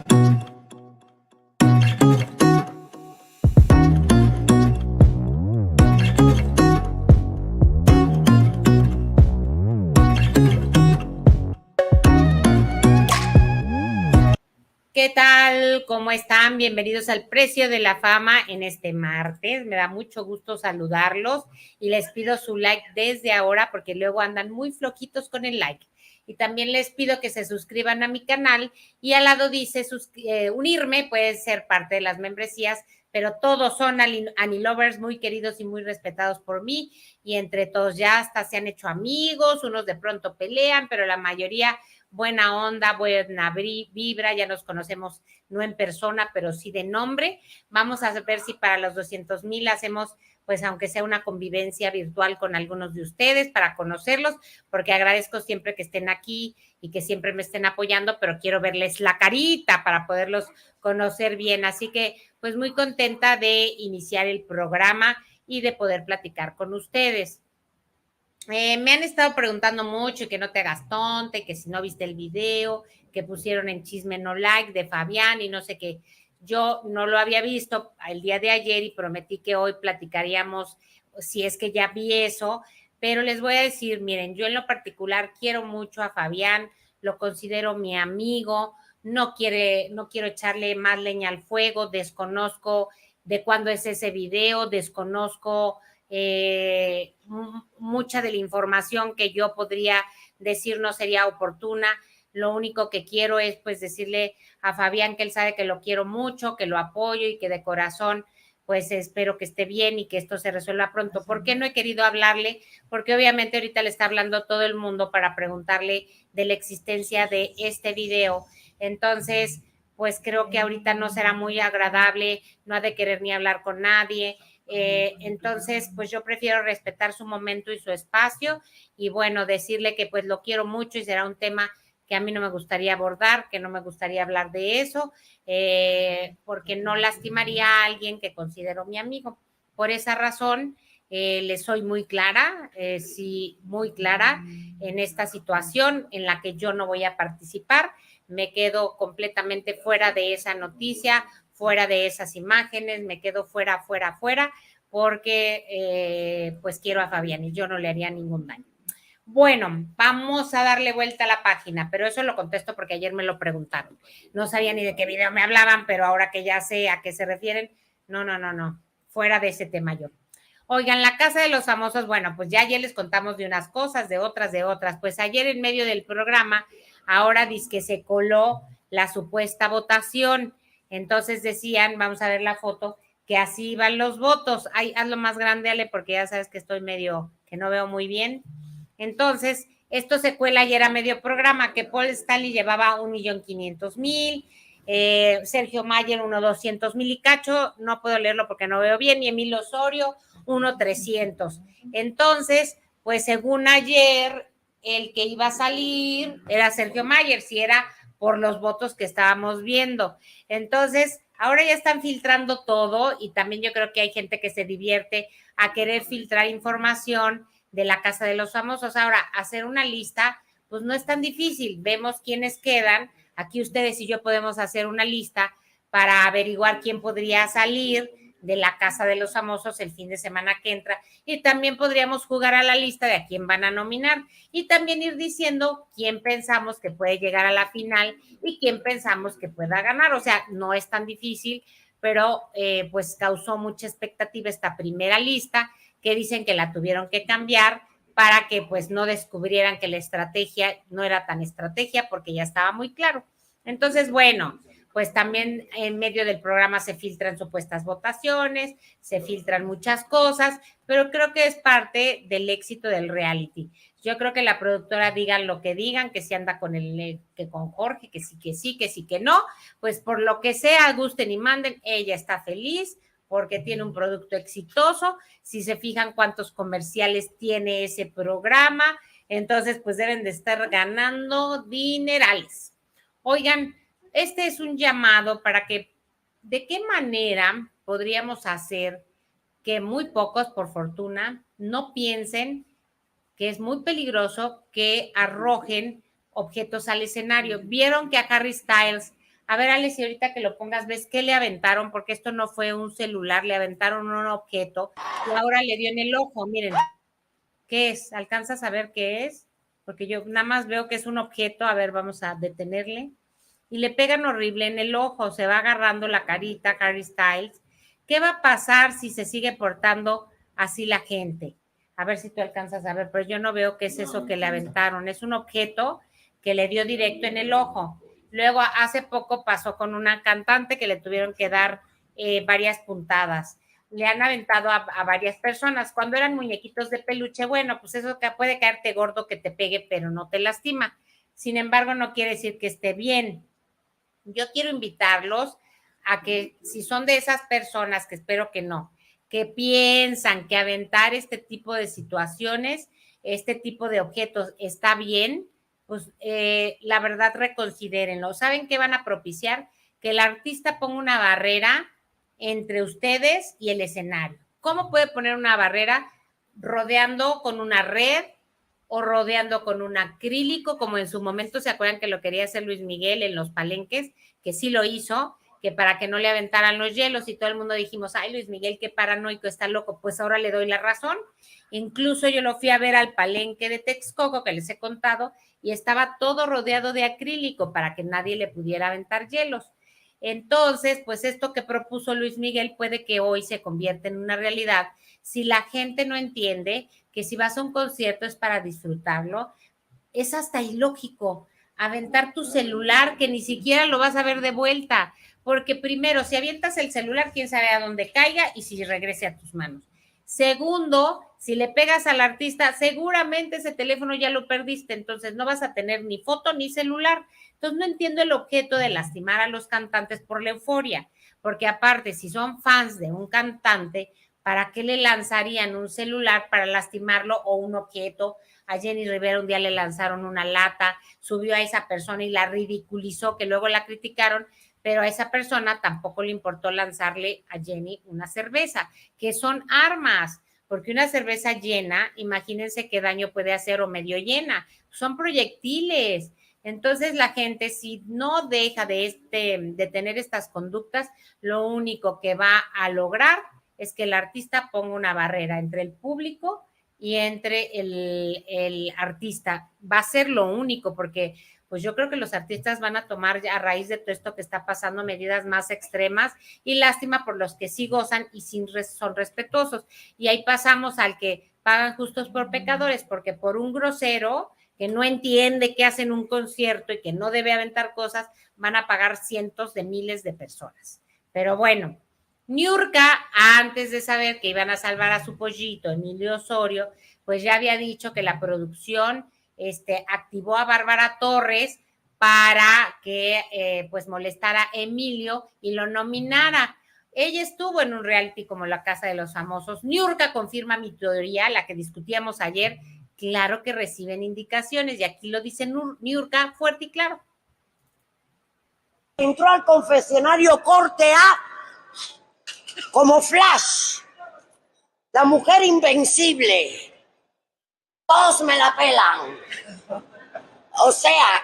¿Qué tal? ¿Cómo están? Bienvenidos al Precio de la Fama en este martes. Me da mucho gusto saludarlos y les pido su like desde ahora porque luego andan muy flojitos con el like. Y también les pido que se suscriban a mi canal y al lado dice unirme, puede ser parte de las membresías, pero todos son Anilovers muy queridos y muy respetados por mí y entre todos ya hasta se han hecho amigos, unos de pronto pelean, pero la mayoría buena onda, buena vibra, ya nos conocemos no en persona, pero sí de nombre. Vamos a ver si para los 200,000 hacemos, pues aunque sea una convivencia virtual con algunos de ustedes para conocerlos, porque agradezco siempre que estén aquí y que siempre me estén apoyando, pero quiero verles la carita para poderlos conocer bien. Así que, pues muy contenta de iniciar el programa y de poder platicar con ustedes. Me han estado preguntando mucho y que no te hagas tonta y que si no viste el video que pusieron en Chisme No Like de Fabián y no sé qué. Yo no lo había visto el día de ayer y prometí que hoy platicaríamos si es que ya vi eso, pero les voy a decir, miren, yo en lo particular quiero mucho a Fabián, lo considero mi amigo, no quiero echarle más leña al fuego, desconozco de cuándo es ese video, desconozco mucha de la información que yo podría decir no sería oportuna. Lo único que quiero es pues decirle a Fabián que él sabe que lo quiero mucho, que lo apoyo y que de corazón pues espero que esté bien y que esto se resuelva pronto. ¿Por qué no he querido hablarle? Porque obviamente ahorita le está hablando todo el mundo para preguntarle de la existencia de este video. Entonces, pues creo que ahorita no será muy agradable, no ha de querer ni hablar con nadie. Entonces, pues yo prefiero respetar su momento y su espacio y bueno, decirle que pues lo quiero mucho y será un tema que a mí no me gustaría abordar, que no me gustaría hablar de eso, porque no lastimaría a alguien que considero mi amigo. Por esa razón, le soy muy clara, sí, muy clara en esta situación en la que yo no voy a participar, me quedo completamente fuera de esa noticia, fuera de esas imágenes, me quedo fuera, porque pues quiero a Fabián y yo no le haría ningún daño. Bueno, vamos a darle vuelta a la página, pero eso lo contesto porque ayer me lo preguntaron. No sabía ni de qué video me hablaban, pero ahora que ya sé a qué se refieren, no, fuera de ese tema yo. Oigan, la casa de los famosos, bueno, pues ya ayer les contamos de unas cosas, de otras. Pues ayer en medio del programa, ahora dice que se coló la supuesta votación. Entonces decían, vamos a ver la foto, que así iban los votos. Ay, hazlo más grande, Ale, porque ya sabes que estoy medio, que no veo muy bien. Entonces, esto se cuela ayer a medio programa, que Paul Stanley llevaba 1,500,000, Sergio Mayer 1,200,000 y cacho, no puedo leerlo porque no veo bien, y Emilio Osorio 1,300. Entonces, pues según ayer, el que iba a salir era Sergio Mayer, si era por los votos que estábamos viendo. Entonces, ahora ya están filtrando todo y también yo creo que hay gente que se divierte a querer filtrar información de la casa de los famosos. Ahora, hacer una lista, pues no es tan difícil. Vemos quiénes quedan. Aquí ustedes y yo podemos hacer una lista para averiguar quién podría salir de la casa de los famosos el fin de semana que entra y también podríamos jugar a la lista de a quién van a nominar y también ir diciendo quién pensamos que puede llegar a la final y quién pensamos que pueda ganar. O sea, no es tan difícil, pero pues causó mucha expectativa esta primera lista que dicen que la tuvieron que cambiar para que pues no descubrieran que la estrategia no era tan estrategia porque ya estaba muy claro. Entonces, bueno, pues también en medio del programa se filtran supuestas votaciones, se filtran muchas cosas, pero creo que es parte del éxito del reality. Yo creo que la productora digan lo que digan, que si anda con que con Jorge, que sí, que no, pues por lo que sea, gusten y manden, ella está feliz porque tiene un producto exitoso. Si se fijan cuántos comerciales tiene ese programa, entonces pues deben de estar ganando dinerales. Oigan, este es un llamado para que, ¿de qué manera podríamos hacer que muy pocos, por fortuna, no piensen que es muy peligroso que arrojen objetos al escenario? Vieron que a Harry Styles A ver, Alex, y ahorita que lo pongas, ¿ves qué le aventaron? Porque esto no fue un celular, le aventaron un objeto y ahora le dio en el ojo. Miren, ¿qué es? ¿Alcanzas a ver qué es? Porque yo nada más veo que es un objeto. A ver, vamos a detenerle. Y le pegan horrible en el ojo, se va agarrando la carita, Harry Styles. ¿Qué va a pasar si se sigue portando así la gente? A ver si tú alcanzas a ver, pero yo no veo qué es eso que le aventaron. Es un objeto que le dio directo en el ojo. Luego, hace poco pasó con una cantante que le tuvieron que dar varias puntadas. Le han aventado a varias personas. Cuando eran muñequitos de peluche, bueno, pues eso que puede caerte gordo que te pegue, pero no te lastima. Sin embargo, no quiere decir que esté bien. Yo quiero invitarlos a que si son de esas personas, que espero que no, que piensan que aventar este tipo de situaciones, este tipo de objetos está bien, pues la verdad reconsidérenlo. ¿Saben qué van a propiciar? Que el artista ponga una barrera entre ustedes y el escenario. ¿Cómo puede poner una barrera? Rodeando con una red o rodeando con un acrílico, como en su momento se acuerdan que lo quería hacer Luis Miguel en los palenques, que sí lo hizo, que para que no le aventaran los hielos y todo el mundo dijimos, ay, Luis Miguel, qué paranoico, está loco, pues ahora le doy la razón. Incluso yo lo fui a ver al palenque de Texcoco, que les he contado, y estaba todo rodeado de acrílico para que nadie le pudiera aventar hielos. Entonces, pues esto que propuso Luis Miguel puede que hoy se convierta en una realidad si la gente no entiende que si vas a un concierto es para disfrutarlo. Es hasta ilógico aventar tu celular que ni siquiera lo vas a ver de vuelta, porque primero, si avientas el celular, quién sabe a dónde caiga y si regrese a tus manos. Segundo, si le pegas al artista, seguramente ese teléfono ya lo perdiste, entonces no vas a tener ni foto ni celular. Entonces no entiendo el objeto de lastimar a los cantantes por la euforia, porque aparte, si son fans de un cantante, ¿para qué le lanzarían un celular para lastimarlo o un objeto? A Jenny Rivera un día le lanzaron una lata, subió a esa persona y la ridiculizó, que luego la criticaron, pero a esa persona tampoco le importó lanzarle a Jenny una cerveza, que son armas, porque una cerveza llena, imagínense qué daño puede hacer o medio llena, son proyectiles. Entonces la gente, si no deja de tener estas conductas, lo único que va a lograr es que el artista ponga una barrera entre el público y entre el artista. Va a ser lo único, porque pues yo creo que los artistas van a tomar a raíz de todo esto que está pasando medidas más extremas y lástima por los que sí gozan y sí son respetuosos. Y ahí pasamos al que pagan justos por pecadores, porque por un grosero que no entiende que hacen un concierto y que no debe aventar cosas, van a pagar cientos de miles de personas. Pero bueno, Niurka, antes de saber que iban a salvar a su pollito, Emilio Osorio, pues ya había dicho que la producción activó a Bárbara Torres para que pues molestara a Emilio y lo nominara. Ella estuvo en un reality como La Casa de los Famosos. Niurka confirma mi teoría, la que discutíamos ayer. Claro que reciben indicaciones y aquí lo dice Niurka fuerte y claro. Entró al confesionario corte A como Flash, la mujer invencible. Todos me la pelan. O sea,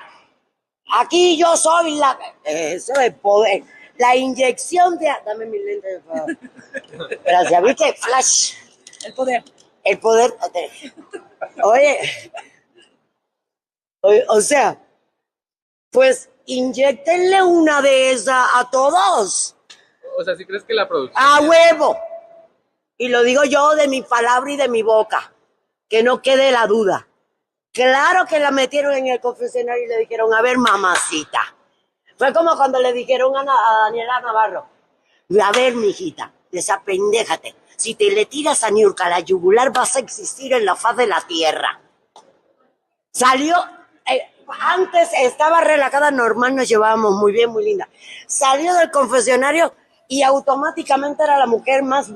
aquí yo soy eso es poder. La inyección de... Dame mi lente, por favor. Gracias, ¿viste? Flash. El poder. El poder... Oye, o sea, pues inyectenle una de esas a todos. O sea, ¿sí crees que la producción... ¡A huevo! Y lo digo yo de mi palabra y de mi boca. Que no quede la duda. Claro que la metieron en el confesionario y le dijeron, a ver, mamacita. Fue como cuando le dijeron a Daniela Navarro, a ver, mijita, desapendéjate. Si te le tiras a Niurka la yugular, vas a existir en la faz de la tierra. Salió, antes estaba relajada, normal, nos llevábamos muy bien, muy linda. Salió del confesionario y automáticamente era la mujer más...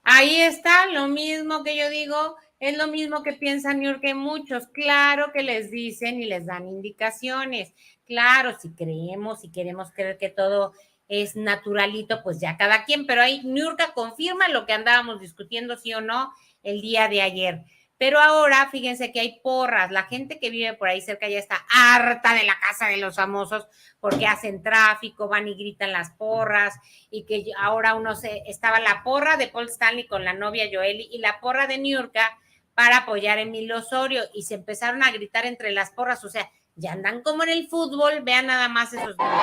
Ahí está, lo mismo que yo digo, es lo mismo que piensan Niurka y muchos. Claro que les dicen y les dan indicaciones. Claro, si creemos, si queremos creer que todo es naturalito, pues ya cada quien, pero ahí Niurka confirma lo que andábamos discutiendo, sí o no, el día de ayer. Pero ahora, fíjense que hay porras. La gente que vive por ahí cerca ya está harta de la casa de los famosos porque hacen tráfico, van y gritan las porras. Y que ahora estaba la porra de Paul Stanley con la novia Joely y la porra de Niurka para apoyar a Emilio Osorio. Y se empezaron a gritar entre las porras. O sea, ya andan como en el fútbol. Vean nada más esos gritos.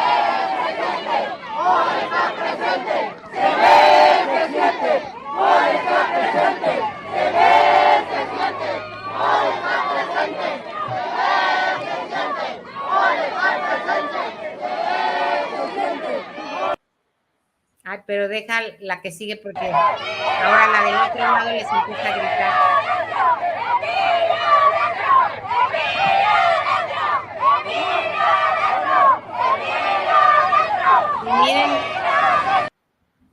Ay, pero deja la que sigue porque ahora la del otro lado les empieza a gritar. Y miren,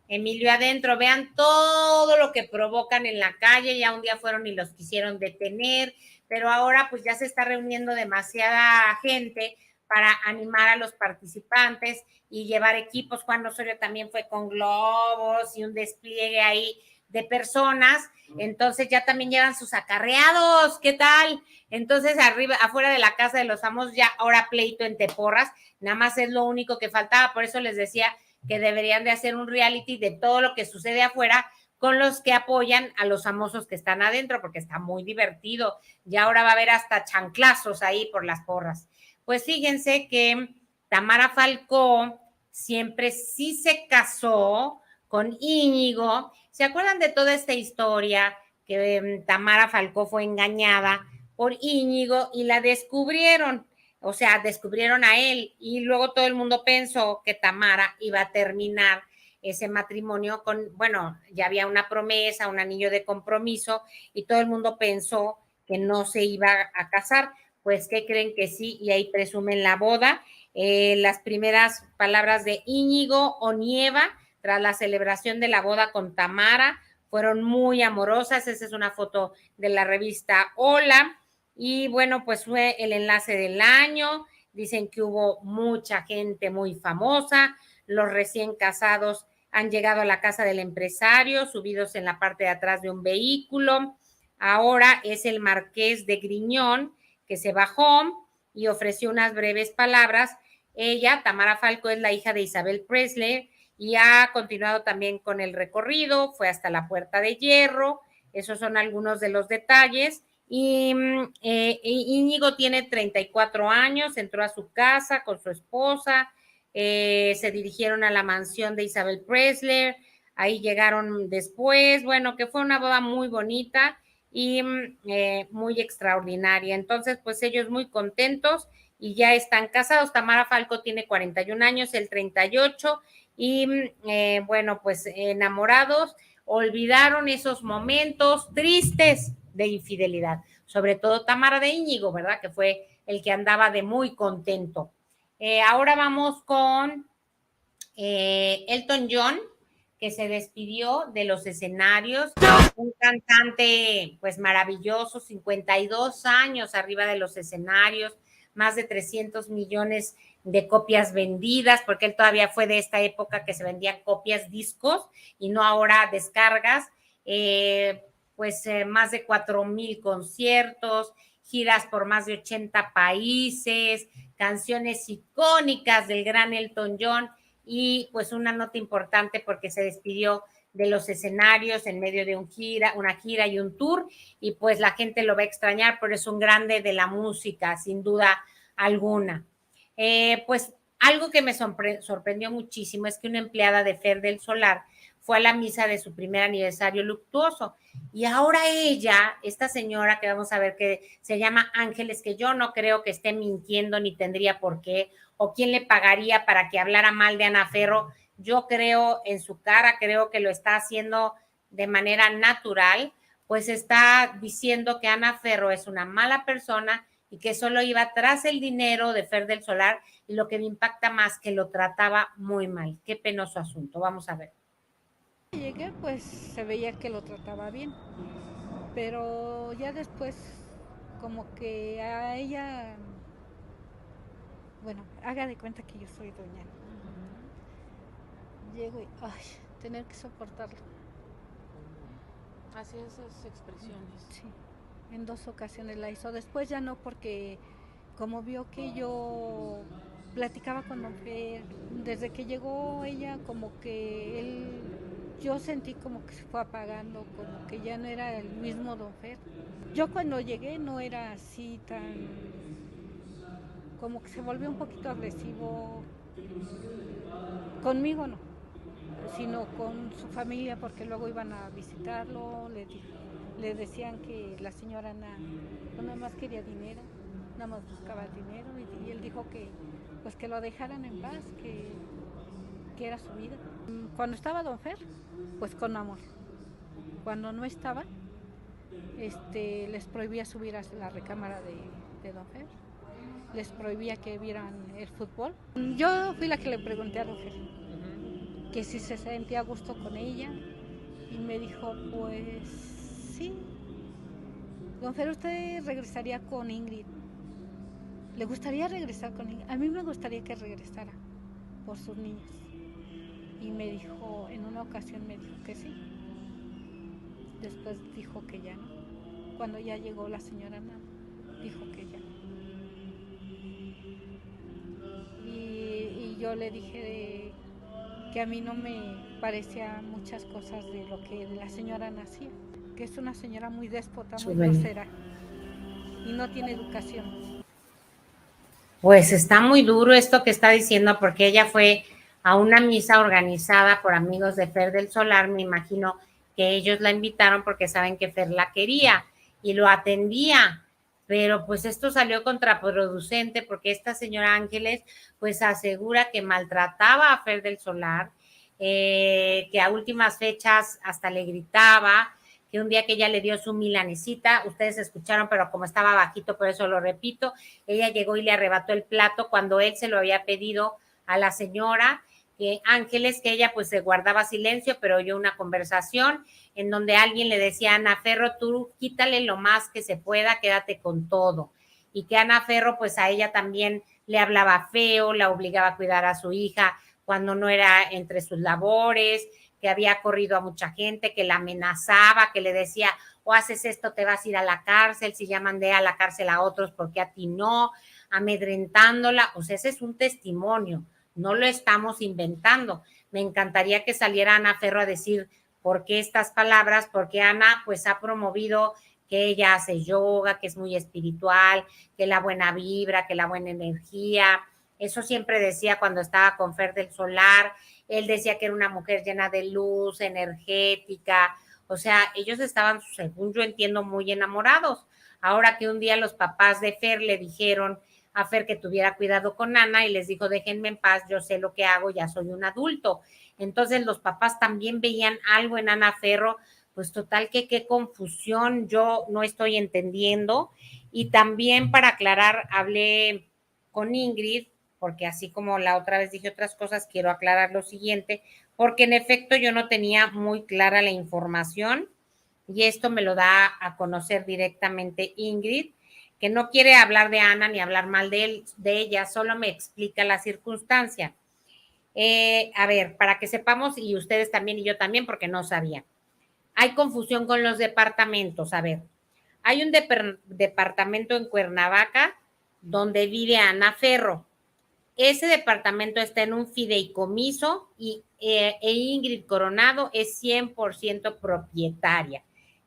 Emilio adentro, vean todo lo que provocan en la calle, ya un día fueron y los quisieron detener, pero ahora pues ya se está reuniendo demasiada gente para animar a los participantes y llevar equipos. Juan Osorio también fue con globos y un despliegue ahí de personas, entonces ya también llevan sus acarreados, ¿qué tal? Entonces arriba, afuera de la casa de los famosos ya ahora pleito entre porras, nada más es lo único que faltaba, por eso les decía que deberían de hacer un reality de todo lo que sucede afuera con los que apoyan a los famosos que están adentro, porque está muy divertido. Y ahora va a haber hasta chanclazos ahí por las porras. Pues fíjense que Tamara Falcó siempre sí se casó con Íñigo. ¿Se acuerdan de toda esta historia que Tamara Falcó fue engañada por Íñigo y la descubrieron? O sea, descubrieron a él y luego todo el mundo pensó que Tamara iba a terminar ese matrimonio con, bueno, ya había una promesa, un anillo de compromiso y todo el mundo pensó que no se iba a casar. Pues, ¿qué creen que sí? Y ahí presumen la boda. Las primeras palabras de Íñigo Onieva tras la celebración de la boda con Tamara fueron muy amorosas. Esa es una foto de la revista Hola. Y bueno, pues fue el enlace del año. Dicen que hubo mucha gente muy famosa. Los recién casados han llegado a la casa del empresario, subidos en la parte de atrás de un vehículo. Ahora es el marqués de Griñón que se bajó y ofreció unas breves palabras. Ella, Tamara Falcó, es la hija de Isabel Presley y ha continuado también con el recorrido, fue hasta la Puerta de Hierro. Esos son algunos de los detalles. Y Íñigo tiene 34 años, entró a su casa con su esposa, se dirigieron a la mansión de Isabel Presley, ahí llegaron después, bueno, que fue una boda muy bonita y muy extraordinaria. Entonces, pues ellos muy contentos y ya están casados. Tamara Falcó tiene 41 años, el 38, y bueno, pues enamorados, olvidaron esos momentos tristes de infidelidad, sobre todo Tamara de Íñigo, ¿verdad? Que fue el que andaba de muy contento. Ahora vamos con Elton John, que se despidió de los escenarios, un cantante pues maravilloso, 52 años arriba de los escenarios, más de 300 millones de copias vendidas, porque él todavía fue de esta época que se vendían copias discos y no ahora descargas, más de 4,000 conciertos, giras por más de 80 países, canciones icónicas del gran Elton John y pues una nota importante porque se despidió de los escenarios en medio de una gira y un tour y pues la gente lo va a extrañar, pero es un grande de la música, sin duda alguna. Pues algo que me sorprendió muchísimo es que una empleada de Fer del Solar fue a la misa de su primer aniversario luctuoso. Y ahora ella, esta señora que vamos a ver que se llama Ángeles, que yo no creo que esté mintiendo ni tendría por qué, o quién le pagaría para que hablara mal de Ana Ferro, yo creo en su cara, creo que lo está haciendo de manera natural, pues está diciendo que Ana Ferro es una mala persona y que solo iba tras el dinero de Fer del Solar y lo que me impacta más, que lo trataba muy mal. Qué penoso asunto. Vamos a ver. Llegué, pues se veía que lo trataba bien, pero ya después como que a ella, bueno, haga de cuenta que yo soy doña. Llego y, ay, tener que soportarlo. Hacia esas expresiones. Sí. En 2 ocasiones la hizo. Después ya no, porque como vio que yo platicaba con don Fer, desde que llegó ella, como que yo sentí como que se fue apagando, como que ya no era el mismo don Fer. Yo cuando llegué no era así tan, como que se volvió un poquito agresivo, conmigo no, sino con su familia, porque luego iban a visitarlo, le decían que la señora no nada más quería dinero, nada más buscaba dinero, y él dijo que pues que lo dejaran en paz, que era su vida. Cuando estaba don Fer, pues con amor. Cuando no estaba, les prohibía subir a la recámara de don Fer, les prohibía que vieran el fútbol. Yo fui la que le pregunté a don Fer que si se sentía a gusto con ella, y me dijo, pues sí. Don Fer, ¿usted regresaría con Ingrid? ¿Le gustaría regresar con Ingrid? A mí me gustaría que regresara por sus niños. Y me dijo, en una ocasión me dijo que sí. Después dijo que ya no. Cuando ya llegó la señora Ana, dijo que ya no. Y yo le dije que a mí no me parecía muchas cosas de lo que la señora Ana hacía, que es una señora muy déspota, muy grosera y no tiene educación. Pues está muy duro esto que está diciendo, porque ella fue a una misa organizada por amigos de Fer del Solar. Me imagino que ellos la invitaron porque saben que Fer la quería y lo atendía, pero pues esto salió contraproducente, porque esta señora Ángeles pues asegura que maltrataba a Fer del Solar, que a últimas fechas hasta le gritaba, que un día que ella le dio su milanesita, ustedes escucharon, pero como estaba bajito, por eso lo repito, ella llegó y le arrebató el plato cuando él se lo había pedido a la señora Ángeles, que ella pues se guardaba silencio, pero oyó una conversación en donde alguien le decía a Ana Ferro, tú quítale lo más que se pueda, quédate con todo. Y que Ana Ferro pues a ella también le hablaba feo, la obligaba a cuidar a su hija cuando no era entre sus labores, que había corrido a mucha gente, que la amenazaba, que le decía, o haces esto, te vas a ir a la cárcel, si ya mandé a la cárcel a otros, ¿por qué a ti no? Amedrentándola. O sea, ese es un testimonio, no lo estamos inventando. Me encantaría que saliera Ana Ferro a decir por qué estas palabras, porque Ana pues ha promovido que ella hace yoga, que es muy espiritual, que la buena vibra, que la buena energía. Eso siempre decía cuando estaba con Fer del Solar. Él decía que era una mujer llena de luz, energética. O sea, ellos estaban, según yo entiendo, muy enamorados. Ahora que un día los papás de Fer le dijeron a Fer que tuviera cuidado con Ana y les dijo, déjenme en paz, yo sé lo que hago, ya soy un adulto. Entonces los papás también veían algo en Ana Ferro, pues total que qué confusión, yo no estoy entendiendo. Y también para aclarar, hablé con Ingrid, porque así como la otra vez dije otras cosas, quiero aclarar lo siguiente, porque en efecto yo no tenía muy clara la información y esto me lo da a conocer directamente Ingrid, que no quiere hablar de Ana ni hablar mal de ella, solo me explica la circunstancia. A ver, para que sepamos, y ustedes también y yo también, porque no sabía. Hay confusión con los departamentos. A ver, hay un departamento en Cuernavaca donde vive Ana Ferro. Ese departamento está en un fideicomiso y Ingrid Coronado es 100% propietaria.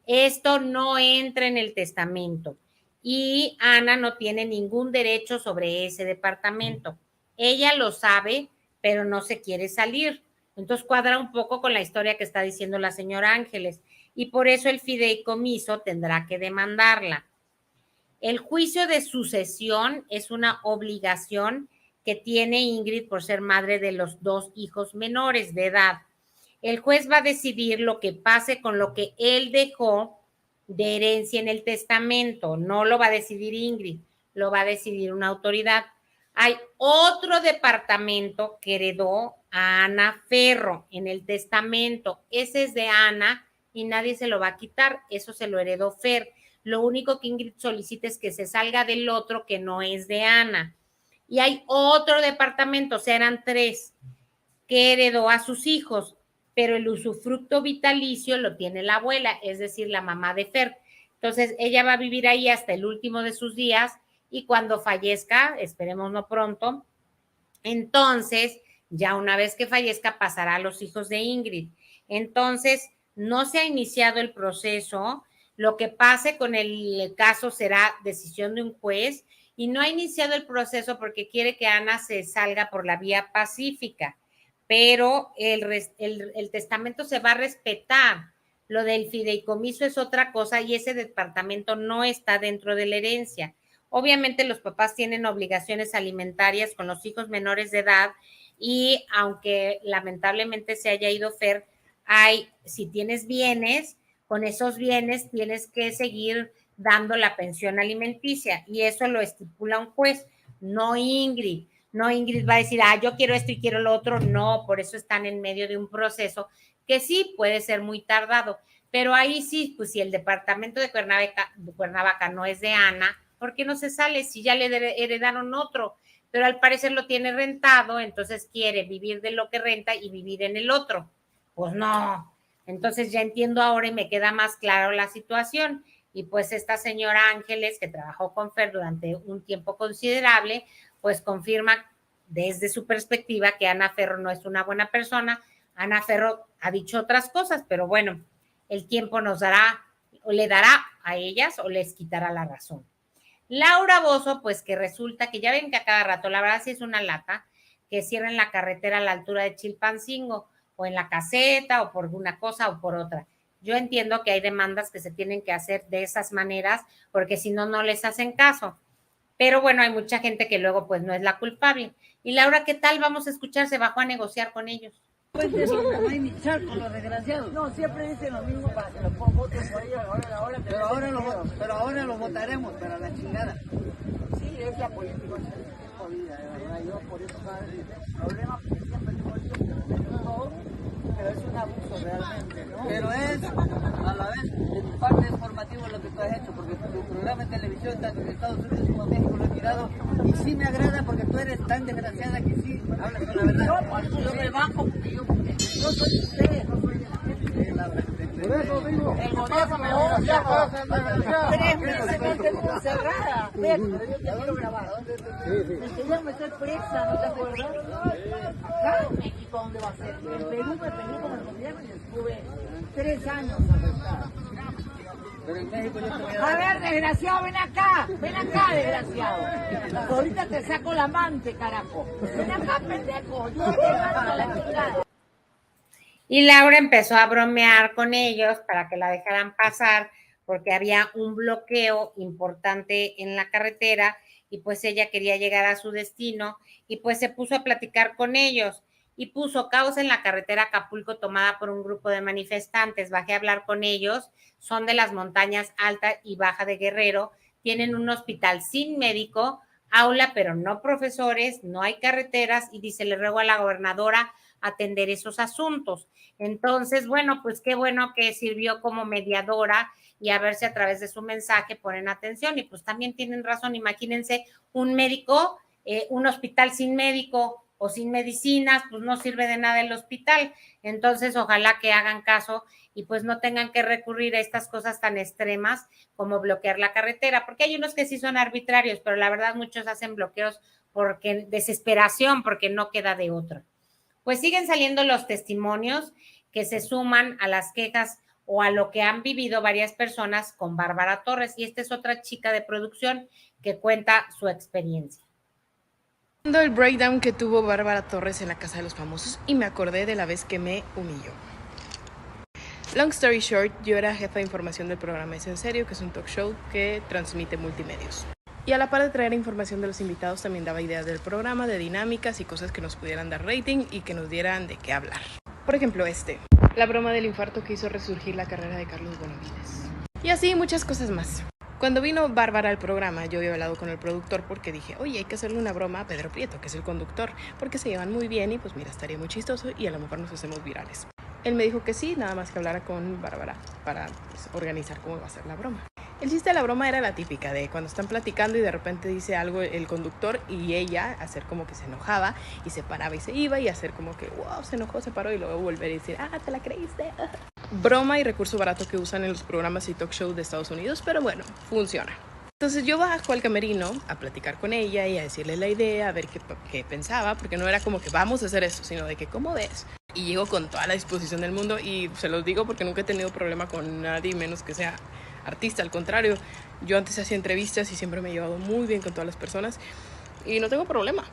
Esto no entra en el testamento y Ana no tiene ningún derecho sobre ese departamento. Ella lo sabe, pero no se quiere salir. Entonces cuadra un poco con la historia que está diciendo la señora Ángeles y por eso el fideicomiso tendrá que demandarla. El juicio de sucesión es una obligación que tiene Ingrid por ser madre de los 2 hijos menores de edad. El juez va a decidir lo que pase con lo que él dejó de herencia en el testamento. No lo va a decidir Ingrid, lo va a decidir una autoridad. Hay otro departamento que heredó a Ana Ferro en el testamento. Ese es de Ana y nadie se lo va a quitar. Eso se lo heredó Fer. Lo único que Ingrid solicita es que se salga del otro que no es de Ana. Y hay otro departamento, o sea, eran 3, que heredó a sus hijos, pero el usufructo vitalicio lo tiene la abuela, es decir, la mamá de Fer. Entonces, ella va a vivir ahí hasta el último de sus días y cuando fallezca, esperemos no pronto, entonces, ya una vez que fallezca, pasará a los hijos de Ingrid. Entonces, no se ha iniciado el proceso. Lo que pase con el caso será decisión de un juez y no ha iniciado el proceso porque quiere que Ana se salga por la vía pacífica, pero el testamento se va a respetar. Lo del fideicomiso es otra cosa y ese departamento no está dentro de la herencia. Obviamente los papás tienen obligaciones alimentarias con los hijos menores de edad y aunque lamentablemente se haya ido Fer, si tienes bienes, con esos bienes tienes que seguir dando la pensión alimenticia y eso lo estipula un juez, no Ingrid. No Ingrid va a decir, yo quiero esto y quiero lo otro. No, por eso están en medio de un proceso que sí puede ser muy tardado. Pero ahí sí, pues si el departamento de Cuernavaca no es de Ana, ¿por qué no se sale si ya le heredaron otro? Pero al parecer lo tiene rentado, entonces quiere vivir de lo que renta y vivir en el otro. Pues no. Entonces ya entiendo ahora y me queda más claro la situación. Y pues esta señora Ángeles, que trabajó con Fer durante un tiempo considerable, pues confirma desde su perspectiva que Ana Ferro no es una buena persona. Ana Ferro ha dicho otras cosas, pero bueno, el tiempo nos dará, o le dará a ellas o les quitará la razón. Laura Bozzo, pues que resulta que ya ven que a cada rato, la verdad sí es una lata, que cierren la carretera a la altura de Chilpancingo, o en la caseta, o por una cosa o por otra. Yo entiendo que hay demandas que se tienen que hacer de esas maneras, porque si no, no les hacen caso. Pero bueno, hay mucha gente que luego pues no es la culpable. Y Laura, ¿qué tal? Vamos a escuchar, se bajó a negociar con ellos. Pues eso, no hay ni charco los desgraciados. No, siempre dicen lo mismo para que los pongan votos por ellos, pero ahora los votaremos para la chingada. Sí, es la política, es jodida, de verdad. Yo por eso sabes el problema, porque siempre tengo dicho todo, pero es un abuso realmente, ¿no? Pero es, a la vez, de tu parte es formativo lo que tú has hecho, porque tu programa de televisión, tanto en Estados Unidos como en México, lo he mirado, y sí me agrada porque tú eres tan desgraciada que sí hablas con la verdad. No, por eso yo me bajo, porque yo soy usted, no soy por eso digo, el gobierno me va 3 meses no tengo cerrada. Pero yo te quiero grabar. Me querían meter presa, ¿no te acuerdas? Acá en México, ¿dónde va a ser? En Perú me peleé con el gobierno y estuve 3 años arrestada. Pero en México yo te voy a dar... A ver, desgraciado, ven acá, desgraciado. Ahorita te saco la amante, carajo. Ven acá, pendejo, yo te mando a la chingada. Y Laura empezó a bromear con ellos para que la dejaran pasar porque había un bloqueo importante en la carretera y pues ella quería llegar a su destino y pues se puso a platicar con ellos y puso caos en la carretera Acapulco tomada por un grupo de manifestantes. Bajé a hablar con ellos, son de las montañas Alta y Baja de Guerrero, tienen un hospital sin médico, aula pero no profesores, no hay carreteras y dice, le ruego a la gobernadora atender esos asuntos. Entonces, bueno, pues qué bueno que sirvió como mediadora y a ver si a través de su mensaje ponen atención y pues también tienen razón, imagínense un médico, un hospital sin médico o sin medicinas, pues no sirve de nada el hospital. Entonces, ojalá que hagan caso y pues no tengan que recurrir a estas cosas tan extremas como bloquear la carretera, porque hay unos que sí son arbitrarios, pero la verdad muchos hacen bloqueos porque desesperación, porque no queda de otra. Pues siguen saliendo los testimonios que se suman a las quejas o a lo que han vivido varias personas con Bárbara Torres. Y esta es otra chica de producción que cuenta su experiencia. El breakdown que tuvo Bárbara Torres en la Casa de los Famosos y me acordé de la vez que me humilló. Long story short, yo era jefa de información del programa Es en Serio, que es un talk show que transmite multimedios. Y a la par de traer información de los invitados, también daba ideas del programa, de dinámicas y cosas que nos pudieran dar rating y que nos dieran de qué hablar. Por ejemplo, la broma del infarto que hizo resurgir la carrera de Carlos Bonavides. Y así muchas cosas más. Cuando vino Bárbara al programa, yo había hablado con el productor porque dije, oye, hay que hacerle una broma a Pedro Prieto, que es el conductor, porque se llevan muy bien y pues mira, estaría muy chistoso y a lo mejor nos hacemos virales. Él me dijo que sí, nada más que hablara con Bárbara para pues, organizar cómo va a ser la broma. El chiste de la broma era la típica de cuando están platicando y de repente dice algo el conductor y ella hacer como que se enojaba y se paraba y se iba y hacer como que wow, se enojó, se paró y luego volver y decir, te la creíste. broma y recurso barato que usan en los programas y talk shows de Estados Unidos, pero bueno, funciona. Entonces yo bajo al camerino a platicar con ella y a decirle la idea, a ver qué pensaba, porque no era como que vamos a hacer esto, sino de que cómo ves. Y llego con toda la disposición del mundo y se los digo porque nunca he tenido problema con nadie, menos que sea artista. Al contrario, yo antes hacía entrevistas y siempre me he llevado muy bien con todas las personas y no tengo problema.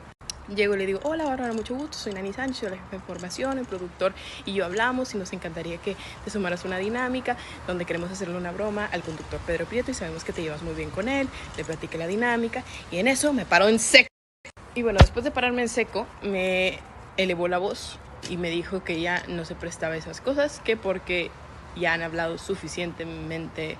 Llego y le digo, hola Bárbara, mucho gusto, soy Nani Sánchez, la jefa de información, el productor y yo hablamos y nos encantaría que te sumaras a una dinámica donde queremos hacerle una broma al conductor Pedro Prieto y sabemos que te llevas muy bien con él, le platiqué la dinámica y en eso me paró en seco. Y bueno, después de pararme en seco, me elevó la voz y me dijo que ya no se prestaba a esas cosas, que porque ya han hablado suficientemente.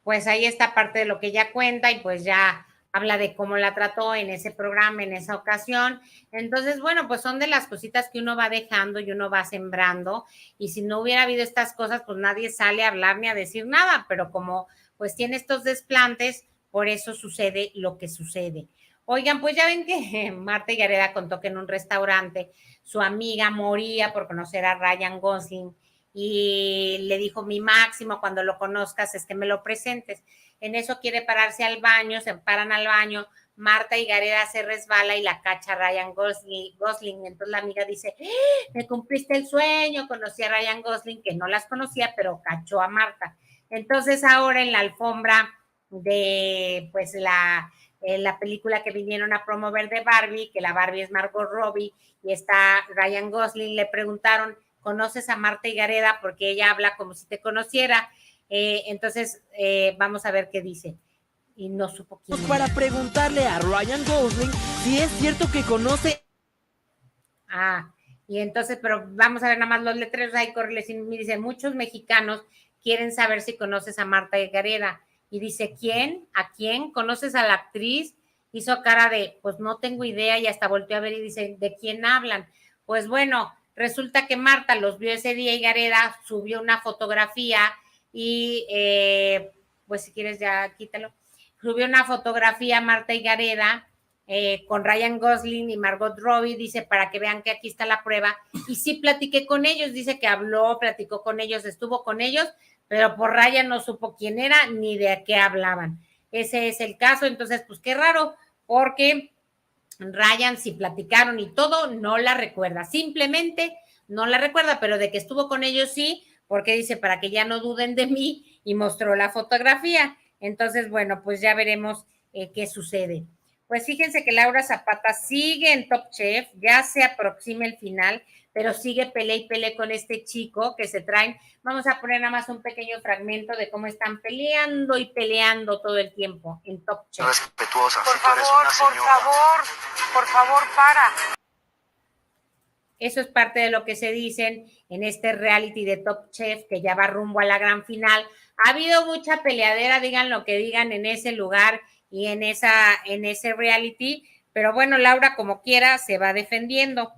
Pues ahí está parte de lo que ella cuenta y pues ya habla de cómo la trató en ese programa, en esa ocasión. Entonces, bueno, pues son de las cositas que uno va dejando y uno va sembrando. Y si no hubiera habido estas cosas, pues nadie sale a hablar ni a decir nada. Pero como pues tiene estos desplantes, por eso sucede lo que sucede. Oigan, pues ya ven que Marta Gareda contó que en un restaurante su amiga moría por conocer a Ryan Gosling y le dijo, mi máximo cuando lo conozcas es que me lo presentes. En eso quiere pararse al baño, se paran al baño, Marta Gareda se resbala y la cacha Ryan Gosling. Entonces la amiga dice, me cumpliste el sueño, conocí a Ryan Gosling, que no las conocía, pero cachó a Marta. Entonces ahora en la alfombra de pues la película que vinieron a promover de Barbie, que la Barbie es Margot Robbie y está Ryan Gosling, le preguntaron, ¿conoces a Marta Gareda? Porque ella habla como si te conociera. Entonces, vamos a ver qué dice. Y no supo quién era. Para preguntarle a Ryan Gosling si es cierto que conoce. Y entonces, pero vamos a ver nada más los letreros ahí, corre, me dice, muchos mexicanos quieren saber si conoces a Marta Gareda. Y dice, ¿quién? ¿A quién? ¿Conoces a la actriz? Hizo cara de, pues no tengo idea, y hasta volteó a ver y dice, ¿de quién hablan? Pues bueno, resulta que Marta los vio ese día y Gareda subió una fotografía y, pues si quieres ya quítalo, subió una fotografía Marta Gareda con Ryan Gosling y Margot Robbie, dice, para que vean que aquí está la prueba, y sí platiqué con ellos, dice que habló, platicó con ellos, estuvo con ellos, pero por Ryan no supo quién era ni de qué hablaban. Ese es el caso, entonces, pues qué raro, porque Ryan, si platicaron y todo, no la recuerda, simplemente no la recuerda, pero de que estuvo con ellos sí, porque dice, para que ya no duden de mí, y mostró la fotografía. Entonces, bueno, pues ya veremos qué sucede. Pues fíjense que Laura Zapata sigue en Top Chef, ya se aproxima el final, pero sigue pelea y pelea con este chico que se traen. Vamos a poner nada más un pequeño fragmento de cómo están peleando y peleando todo el tiempo en Top Chef. Respetuosa, por favor, para. Eso es parte de lo que se dicen en este reality de Top Chef que ya va rumbo a la gran final. Ha habido mucha peleadera, digan lo que digan en ese lugar y en ese reality, pero bueno, Laura como quiera se va defendiendo.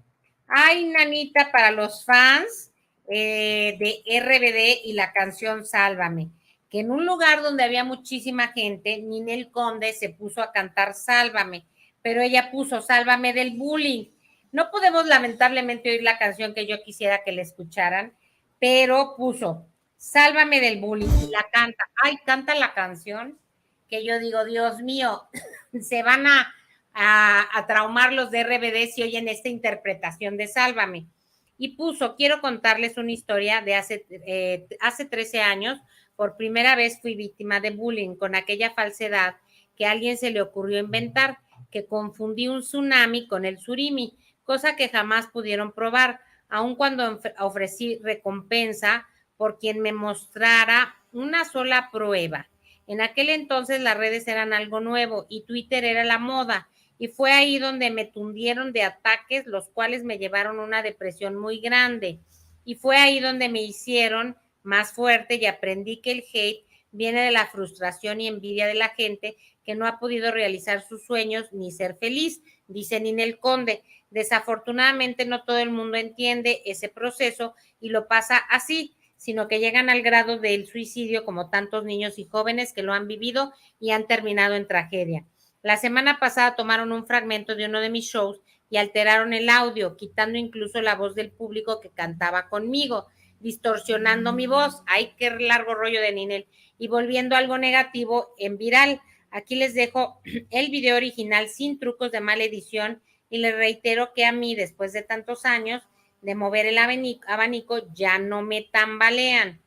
Ay, nanita, para los fans de RBD y la canción Sálvame, que en un lugar donde había muchísima gente, Ninel Conde se puso a cantar Sálvame, pero ella puso Sálvame del bullying. No podemos lamentablemente oír la canción que yo quisiera que la escucharan, pero puso Sálvame del bullying, la canta. Ay, canta la canción que yo digo, Dios mío, se van a traumar los de RBD si oyen esta interpretación de Sálvame. Y puso, quiero contarles una historia de hace 13 años, por primera vez fui víctima de bullying con aquella falsedad que a alguien se le ocurrió inventar, que confundí un tsunami con el surimi, cosa que jamás pudieron probar, aun cuando ofrecí recompensa por quien me mostrara una sola prueba. En aquel entonces las redes eran algo nuevo y Twitter era la moda, y fue ahí donde me tundieron de ataques, los cuales me llevaron a una depresión muy grande, y fue ahí donde me hicieron más fuerte y aprendí que el hate viene de la frustración y envidia de la gente que no ha podido realizar sus sueños ni ser feliz, dice Ninel Conde. Desafortunadamente no todo el mundo entiende ese proceso y lo pasa así, sino que llegan al grado del suicidio como tantos niños y jóvenes que lo han vivido y han terminado en tragedia. La semana pasada tomaron un fragmento de uno de mis shows y alteraron el audio, quitando incluso la voz del público que cantaba conmigo. distorsionando mi voz. Ay, qué largo rollo de Ninel. Y volviendo a algo negativo en viral. Aquí les dejo el video original sin trucos de mala edición y les reitero que a mí, después de tantos años de mover el abanico, ya no me tambalean.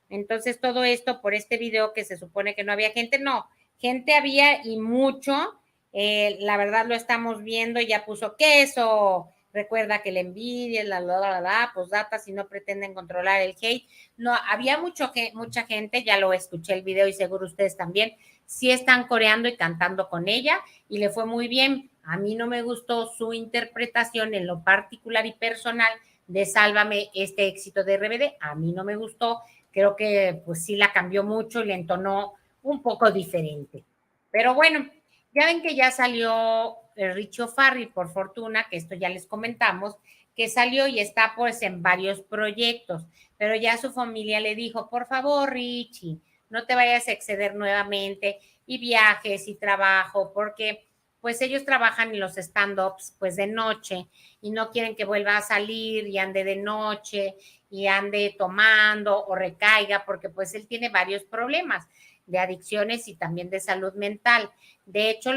Entonces, todo esto por este video que se supone que no había gente, no, gente había y mucho. La verdad lo estamos viendo, ya puso queso. Recuerda que la envidia, pues data si no pretenden controlar el hate. No, había mucha gente, ya lo escuché el video y seguro ustedes también, sí están coreando y cantando con ella y le fue muy bien. A mí no me gustó su interpretación en lo particular y personal de Sálvame, este éxito de RBD. A mí no me gustó, creo que pues sí la cambió mucho y le entonó un poco diferente. Pero bueno, ya ven que ya salió Richie O'Farrill, por fortuna, que esto ya les comentamos, que salió y está pues en varios proyectos, pero ya su familia le dijo, por favor, Richie, no te vayas a exceder nuevamente y viajes y trabajo, porque pues ellos trabajan en los stand-ups pues de noche y no quieren que vuelva a salir y ande de noche y ande tomando o recaiga, porque pues él tiene varios problemas de adicciones y también de salud mental. De hecho,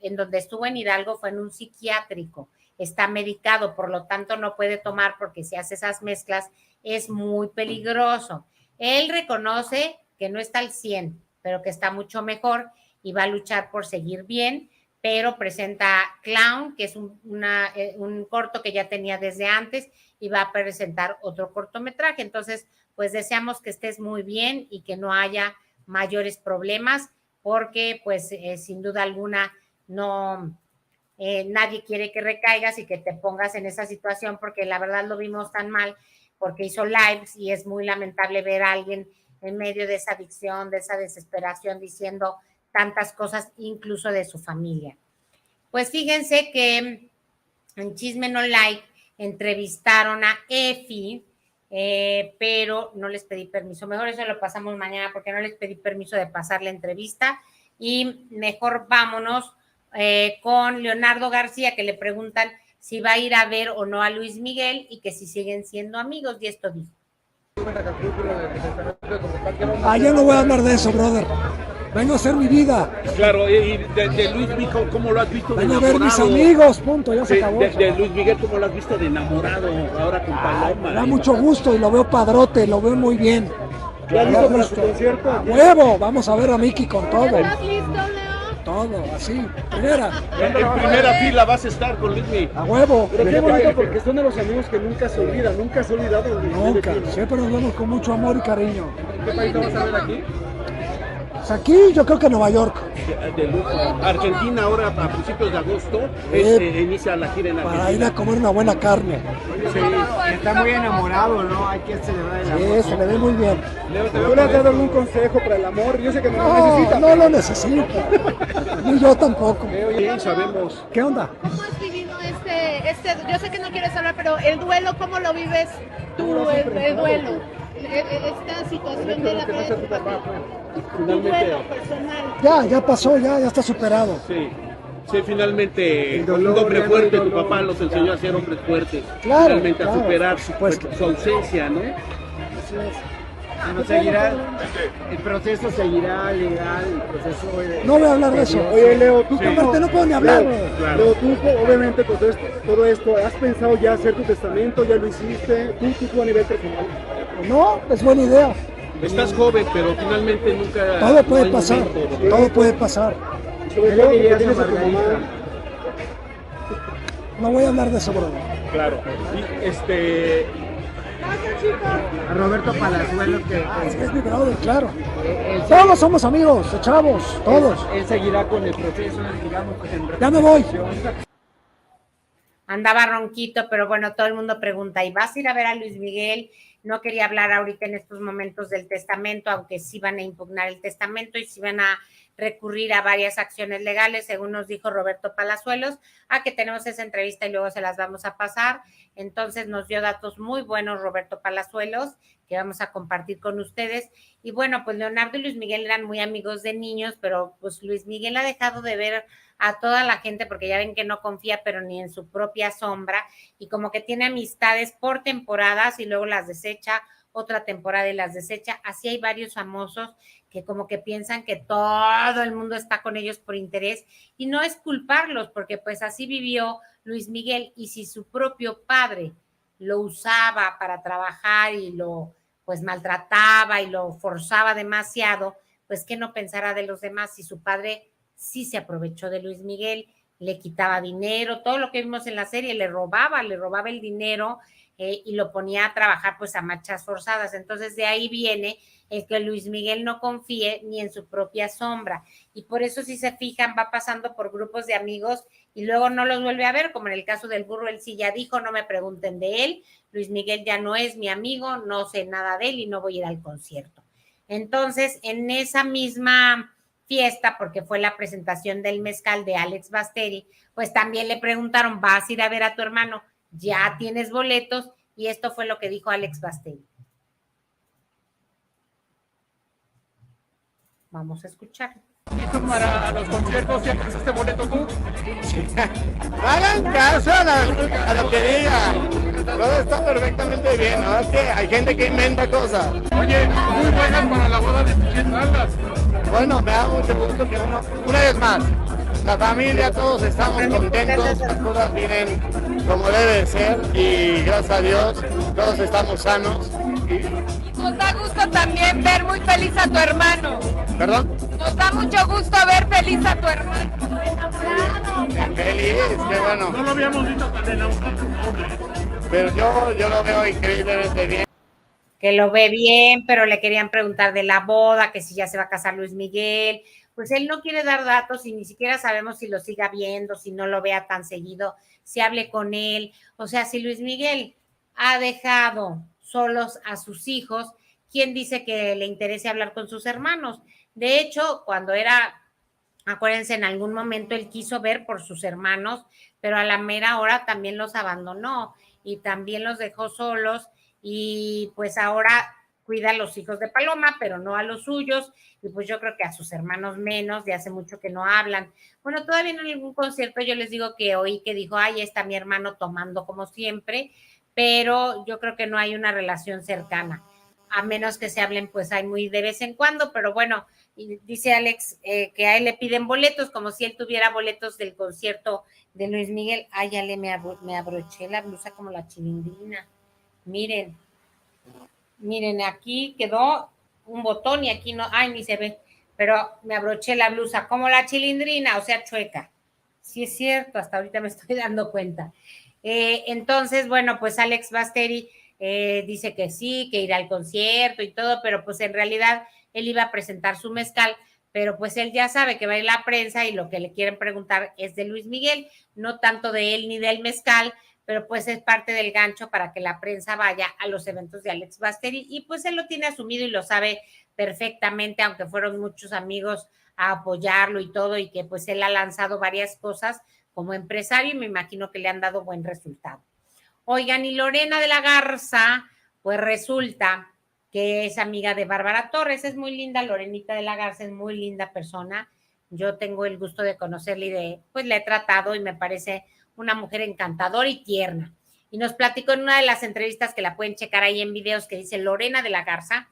en donde estuvo en Hidalgo fue en un psiquiátrico, está medicado, por lo tanto no puede tomar porque si hace esas mezclas es muy peligroso. Él reconoce que no está al 100, pero que está mucho mejor y va a luchar por seguir bien, pero presenta Clown, que es un corto que ya tenía desde antes y va a presentar otro cortometraje. Entonces, pues deseamos que estés muy bien y que no haya mayores problemas, porque pues sin duda alguna no, nadie quiere que recaigas y que te pongas en esa situación, porque la verdad lo vimos tan mal, porque hizo lives y es muy lamentable ver a alguien en medio de esa adicción, de esa desesperación, diciendo tantas cosas, incluso de su familia. Pues fíjense que en Chisme No Like entrevistaron a Efi, pero no les pedí permiso. Mejor eso lo pasamos mañana porque no les pedí permiso de pasar la entrevista y mejor vámonos con Leonardo García, que le preguntan si va a ir a ver o no a Luis Miguel y que si siguen siendo amigos, y esto dijo. Ya no voy a hablar de eso, brother. Vengo a hacer mi vida. Claro, y de Luis Miguel, ¿cómo lo has visto de Vengo a enamorado? ver mis amigos, punto, ya se acabó. De Luis Miguel, ¿cómo lo has visto de enamorado ahora con Paloma? Me da mucho gusto y lo veo padrote, lo veo muy bien. ¿Ya listo para su concierto? A huevo, vamos a ver a Miki con todo. ¿Estás listo, Leo? Todo, así, primera. En primera fila vas a estar con Luis Miguel. A huevo. Pero qué bonito porque son de los amigos que nunca se olvidan, nunca se ha olvidado. Nunca, siempre nos vemos con mucho amor y cariño. ¿Qué país lo vas a ver aquí? Pues aquí yo creo que Nueva York. De lujo. Argentina ahora a principios de agosto inicia la gira en Argentina. Para ir a comer una buena carne. Sí, está muy enamorado, ¿no? Hay que celebrar el amor. Sí, se le ve muy bien. ¿Tú le has dado algún consejo para el amor? Yo sé que no lo No, necesita. no lo necesito. Ni yo tampoco. Bien, sabemos. ¿Qué onda? ¿Cómo has vivido yo sé que no quieres hablar, pero el duelo, ¿cómo lo vives tú, el duelo? Esta situación de la pérdida de tu papá, tu duelo personal. Ya pasó, ya está superado. Sí. Sí, finalmente un hombre fuerte, tu papá los enseñó a ser hombres fuertes. Claro, finalmente claro, a superar por supuesto. su ausencia, ¿no? Bueno, seguirá, el proceso seguirá legal, el proceso... No voy a hablar de eso. Oye, Leo, tú Aparte no puedo ni hablar. Claro. Leo, tú obviamente todo esto, ¿has pensado ya hacer tu testamento? ¿Ya lo hiciste? ¿Tú a nivel personal? No, es buena idea. Estás joven, pero finalmente nunca... Todo puede no hay pasar, momento. todo puede pasar. Sobre todo que tienes a tu mamá. No voy a hablar de eso, brother. Claro. Y A Roberto Palazuelos, que Es mi brother, claro. Todos somos amigos, de chavos, todos. él seguirá con el proceso, digamos, Ya me voy. Andaba ronquito, pero bueno, todo el mundo pregunta, ¿y vas a ir a ver a Luis Miguel? No quería hablar ahorita en estos momentos del testamento, aunque sí van a impugnar el testamento y sí van a recurrir a varias acciones legales, según nos dijo Roberto Palazuelos, que tenemos esa entrevista y luego se las vamos a pasar. Entonces nos dio datos muy buenos Roberto Palazuelos, que vamos a compartir con ustedes. Y bueno, pues Leonardo y Luis Miguel eran muy amigos de niños, pero pues Luis Miguel ha dejado de ver a toda la gente, porque ya ven que no confía, pero ni en su propia sombra, y como que tiene amistades por temporadas y luego las desecha otra temporada y las desecha. Así hay varios famosos que como que piensan que todo el mundo está con ellos por interés y no es culparlos porque pues así vivió Luis Miguel y si su propio padre lo usaba para trabajar y lo pues maltrataba y lo forzaba demasiado, pues que no pensará de los demás si su padre sí se aprovechó de Luis Miguel, le quitaba dinero, todo lo que vimos en la serie, le robaba el dinero y lo ponía a trabajar pues a marchas forzadas. Entonces de ahí viene el que Luis Miguel no confíe ni en su propia sombra. Y por eso si se fijan va pasando por grupos de amigos y luego no los vuelve a ver, como en el caso del burro, él sí ya dijo, no me pregunten de él, Luis Miguel ya no es mi amigo, no sé nada de él y no voy a ir al concierto. Entonces, en esa misma fiesta, porque fue la presentación del mezcal de Alex Basteri, pues también le preguntaron, ¿vas a ir a ver a tu hermano? ¿Ya tienes boletos? Y esto fue lo que dijo Alex Basteri. Vamos a escucharlo. Para los conciertos, ¿ya este boleto tú? Hagan caso a lo que digan. Todo está perfectamente bien, ¿no? Es que hay gente que inventa cosas. Oye, muy buenas para la boda de tus algas. Bueno, me da mucho gusto que una vez más, la familia, todos estamos contentos, las cosas vienen como debe de ser y gracias a Dios, todos estamos sanos. Nos da gusto también ver muy feliz a tu hermano. ¿Perdón? Nos da mucho gusto ver feliz a tu hermano. Feliz, qué bueno. No lo habíamos visto tan enamorado. Pero yo lo veo increíblemente bien. Que lo ve bien, pero le querían preguntar de la boda, que si ya se va a casar Luis Miguel. Pues él no quiere dar datos y ni siquiera sabemos si lo siga viendo, si no lo vea tan seguido, si hable con él. O sea, si Luis Miguel ha dejado solos a sus hijos, ¿quién dice que le interese hablar con sus hermanos? De hecho, cuando era, acuérdense, en algún momento él quiso ver por sus hermanos, pero a la mera hora también los abandonó y también los dejó solos y pues ahora cuida a los hijos de Paloma, pero no a los suyos, y pues yo creo que a sus hermanos menos, de hace mucho que no hablan. Bueno, todavía en algún concierto yo les digo que oí que dijo, ay, está mi hermano tomando como siempre, pero yo creo que no hay una relación cercana, a menos que se hablen pues hay muy de vez en cuando, pero bueno, y dice Alex que a él le piden boletos, como si él tuviera boletos del concierto de Luis Miguel. Ay, ya me abroché la blusa como la chilindrina. Miren, aquí quedó un botón y aquí no, ay, ni se ve, pero me abroché la blusa como la chilindrina, o sea, chueca. Sí es cierto, hasta ahorita me estoy dando cuenta. Entonces, bueno, pues Alex Basteri dice que sí, que irá al concierto y todo, pero pues en realidad él iba a presentar su mezcal, pero pues él ya sabe que va a ir la prensa y lo que le quieren preguntar es de Luis Miguel, no tanto de él ni del mezcal, pero pues es parte del gancho para que la prensa vaya a los eventos de Alex Basteri y pues él lo tiene asumido y lo sabe perfectamente, aunque fueron muchos amigos a apoyarlo y todo y que pues él ha lanzado varias cosas como empresario y me imagino que le han dado buen resultado. Oigan, y Lorena de la Garza, pues resulta que es amiga de Bárbara Torres, es muy linda, Lorenita de la Garza es muy linda persona, yo tengo el gusto de conocerla y pues la he tratado y me parece una mujer encantadora y tierna. Y nos platicó en una de las entrevistas que la pueden checar ahí en videos que dice Lorena de la Garza.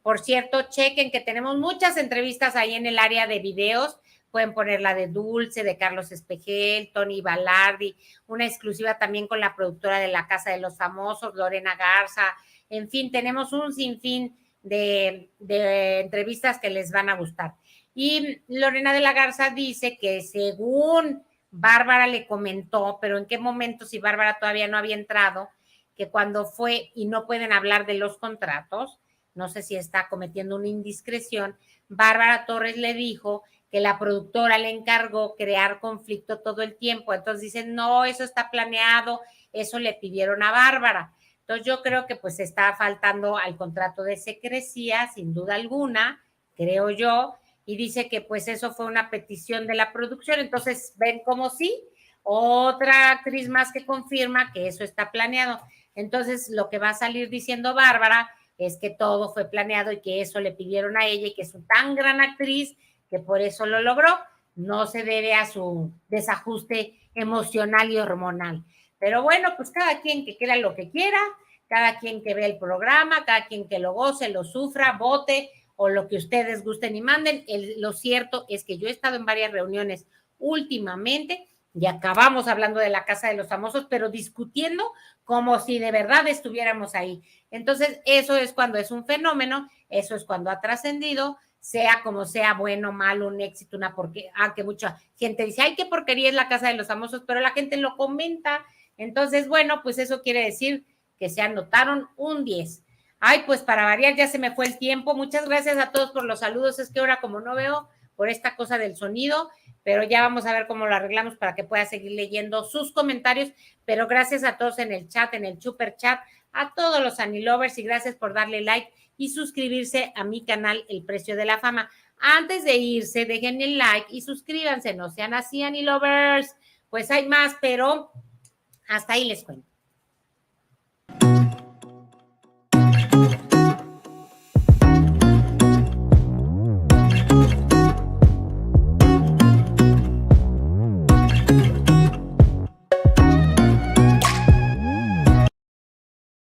Por cierto, chequen que tenemos muchas entrevistas ahí en el área de videos. Pueden poner la de Dulce, de Carlos Espejel, Tony Balardi, una exclusiva también con la productora de La Casa de los Famosos, Lorena Garza. En fin, tenemos un sinfín de entrevistas que les van a gustar. Y Lorena de la Garza dice que según Bárbara le comentó, pero en qué momento, si Bárbara todavía no había entrado, que cuando fue, y no pueden hablar de los contratos, no sé si está cometiendo una indiscreción, Bárbara Torres le dijo que la productora le encargó crear conflicto todo el tiempo. Entonces dicen, no, eso está planeado, eso le pidieron a Bárbara. Entonces yo creo que pues está faltando al contrato de secrecía, sin duda alguna, creo yo, y dice que pues eso fue una petición de la producción. Entonces ven como sí, otra actriz más que confirma que eso está planeado. Entonces lo que va a salir diciendo Bárbara es que todo fue planeado y que eso le pidieron a ella y que es una tan gran actriz que por eso lo logró, no se debe a su desajuste emocional y hormonal. Pero bueno, pues cada quien que quiera lo que quiera, cada quien que vea el programa, cada quien que lo goce, lo sufra, vote o lo que ustedes gusten y manden. Lo cierto es que yo he estado en varias reuniones últimamente y acabamos hablando de la Casa de los Famosos, pero discutiendo como si de verdad estuviéramos ahí. Entonces, eso es cuando es un fenómeno, eso es cuando ha trascendido, sea como sea, bueno, malo, un éxito, una porquería, que mucha gente dice, ay, qué porquería es la Casa de los Famosos, pero la gente lo comenta. Entonces, bueno, pues eso quiere decir que se anotaron un 10. Ay, pues para variar ya se me fue el tiempo. Muchas gracias a todos por los saludos. Es que ahora como no veo por esta cosa del sonido, pero ya vamos a ver cómo lo arreglamos para que pueda seguir leyendo sus comentarios. Pero gracias a todos en el chat, en el super chat, a todos los Anilovers y gracias por darle like y suscribirse a mi canal El Precio de la Fama. Antes de irse, dejen el like y suscríbanse, no sean así, Anilovers. Pues hay más, pero hasta ahí les cuento.